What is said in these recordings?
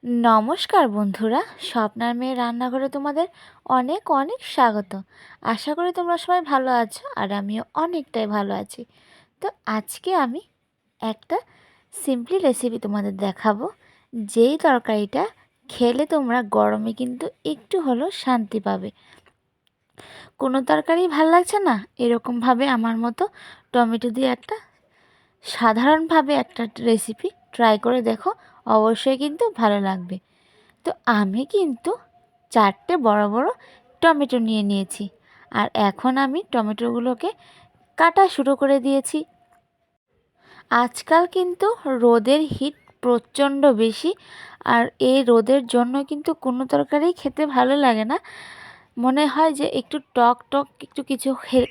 নমস্কার বন্ধুরা, স্বপ্নার মেয়ের রান্নাঘরে তোমাদের অনেক অনেক স্বাগত। আশা করি তোমরা সবাই ভালো আছো আর আমিও অনেকটাই ভালো আছি। তো আজকে আমি একটা সিম্পলি রেসিপি তোমাদের দেখাবো, যেই তরকারিটা খেলে তোমরা গরমে কিন্তু একটু হলেও শান্তি পাবে। কোনো তরকারি ভালো লাগছে না, এরকমভাবে আমার মতো টমেটো দিয়ে একটা সাধারণভাবে একটা রেসিপি ট্রাই করে দেখো, অবশ্যই কিন্তু ভালো লাগবে। তো আমি কিন্তু 4টে বড় বড় টমেটো নিয়ে নিয়েছি, আর এখন আমি টমেটোগুলোকে কাটা শুরু করে দিয়েছি। আজকাল কিন্তু রোদের হিট প্রচণ্ড বেশি, আর এই রোদের জন্য কিন্তু কোনো তরকারি খেতে ভালো লাগে না। মনে হয় যে একটু টক টক একটু কিছু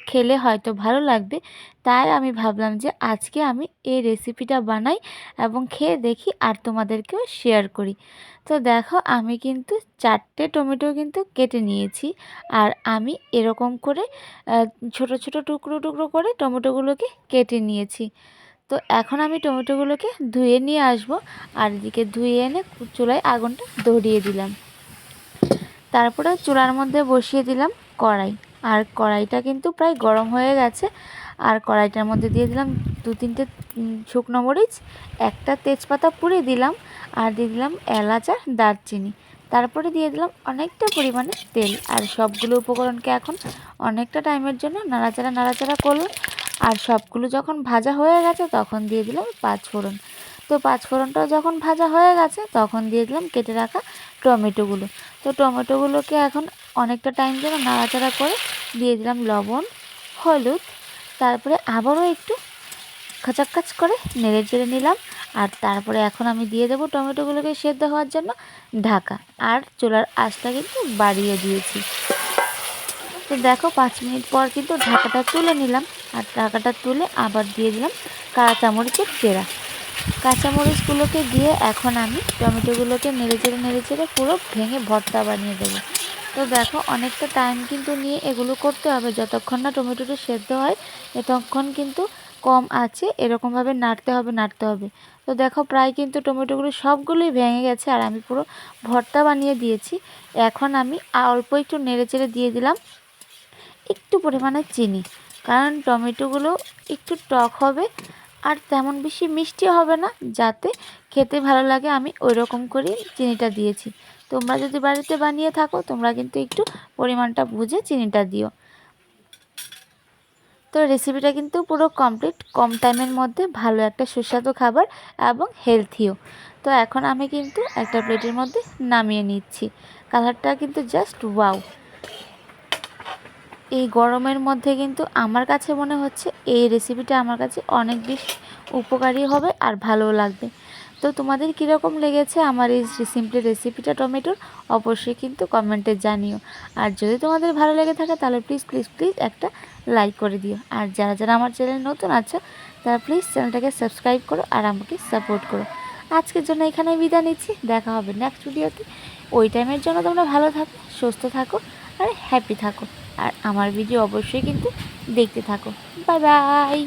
খেলে হয়তো ভালো লাগবে। তাই আমি ভাবলাম যে আজকে আমি এই রেসিপিটা বানাই এবং খেয়ে দেখি আর তোমাদেরকেও শেয়ার করি। তো দেখো, আমি কিন্তু 4টে টমেটো কিন্তু কেটে নিয়েছি, আর আমি এরকম করে ছোট ছোট টুকরো টুকরো করে টমেটোগুলোকে কেটে নিয়েছি। তো এখন আমি টমেটোগুলোকে ধুয়ে নিয়ে আসব, আর এদিকে ধুয়ে এনে চুলায় আগুনটা ধরিয়ে দিলাম। তারপরে চুলার মধ্যে বসিয়ে দিলাম কড়াই, আর কড়াইটা কিন্তু প্রায় গরম হয়ে গেছে। আর কড়াইটার মধ্যে দিয়ে দিলাম 2-3টে শুকনো মরিচ, একটা তেজপাতা পুড়ে দিলাম, আর দিয়ে দিলাম এলাচ আর দারচিনি। তারপরে দিয়ে দিলাম অনেকটা পরিমাণে তেল, আর সবগুলো উপকরণকে এখন অনেকটা টাইমের জন্য নাড়াচাড়া নাড়াচাড়া করলাম। আর সবগুলো যখন ভাজা হয়ে গেছে তখন দিয়ে দিলাম 5 ফোড়ন। তো 5 ফোড়নটাও যখন ভাজা হয়ে গেছে তখন দিয়ে দিলাম কেটে রাখা টমেটোগুলো। তো টমেটোগুলোকে এখন অনেকটা টাইম যেন নাড়াচাড়া করে দিয়ে দিলাম লবণ, হলুদ, তারপরে আবারও একটু খাচাক্কাচ করে নেড়ে চেড়ে নিলাম। আর তারপরে এখন আমি দিয়ে দেবো টমেটোগুলোকে সেদ্ধ হওয়ার জন্য ঢাকা, আর চুলার আঁচটা কিন্তু বাড়িয়ে দিয়েছি। তো দেখো 5 মিনিট পর কিন্তু ঢাকাটা তুলে নিলাম, আর ঢাকাটা তুলে আবার দিয়ে দিলাম কাঁচামরিচের চেরা। কাঁচামরিচগুলোকে দিয়ে এখন আমি টমেটোগুলোকে নেড়ে চেড়ে পুরো ভেঙে ভর্তা বানিয়ে দেবো। তো দেখো, অনেকটা টাইম কিন্তু নিয়ে এগুলো করতে হবে, যতক্ষণ না টমেটোটা সেদ্ধ হয় ততক্ষণ কিন্তু কম আছে এরকমভাবে নাড়তে হবে। তো দেখো, প্রায় কিন্তু টমেটোগুলো সবগুলোই ভেঙে গেছে, আর আমি পুরো ভর্তা বানিয়ে দিয়েছি। এখন আমি অল্প একটু নেড়ে চেড়ে দিয়ে দিলাম একটু পরিমাণে চিনি, কারণ টমেটোগুলো একটু টক হবে আর তেমন বেশি মিষ্টি হবে না, যাতে খেতে ভালো লাগে আমি ওই রকম করেই চিনিটা দিয়েছি। তোমরা যদি বাড়িতে বানিয়ে থাকো তোমরা কিন্তু একটু পরিমাণটা বুঝে চিনিটা দিও। তো রেসিপিটা কিন্তু পুরো কমপ্লিট, কম টাইমের মধ্যে ভালো একটা সুস্বাদু খাবার এবং হেলথিও। তো এখন আমি কিন্তু একটা প্লেটের মধ্যে নামিয়ে নিচ্ছি। কালারটা কিন্তু জাস্ট ওয়াও। এই গরমের মধ্যে কিন্তু আমার কাছে মনে হচ্ছে এই রেসিপিটা আমার কাছে অনেক বেশি উপকারী হবে আর ভালোও লাগবে। তো তোমাদের কীরকম লেগেছে আমার এই সিম্পলি রেসিপিটা টমেটোর, অবশ্যই কিন্তু কমেন্টে জানিও। আর যদি তোমাদের ভালো লেগে থাকে তাহলে প্লিজ প্লিজ প্লিজ একটা লাইক করে দিও। আর যারা যারা আমার চ্যানেল নতুন আছো তারা প্লিজ চ্যানেলটাকে সাবস্ক্রাইব করো আর আমাকে সাপোর্ট করো। আজকের জন্য এখানে বিদায় নিচ্ছি, দেখা হবে নেক্সট ভিডিওতে। ওই টাইমের জন্য তোমরা ভালো থাকো, সুস্থ থাকো আর হ্যাপি থাকো। আর আমার ভিডিও অবশ্যই কিন্তু দেখতে থাকো। Bye bye.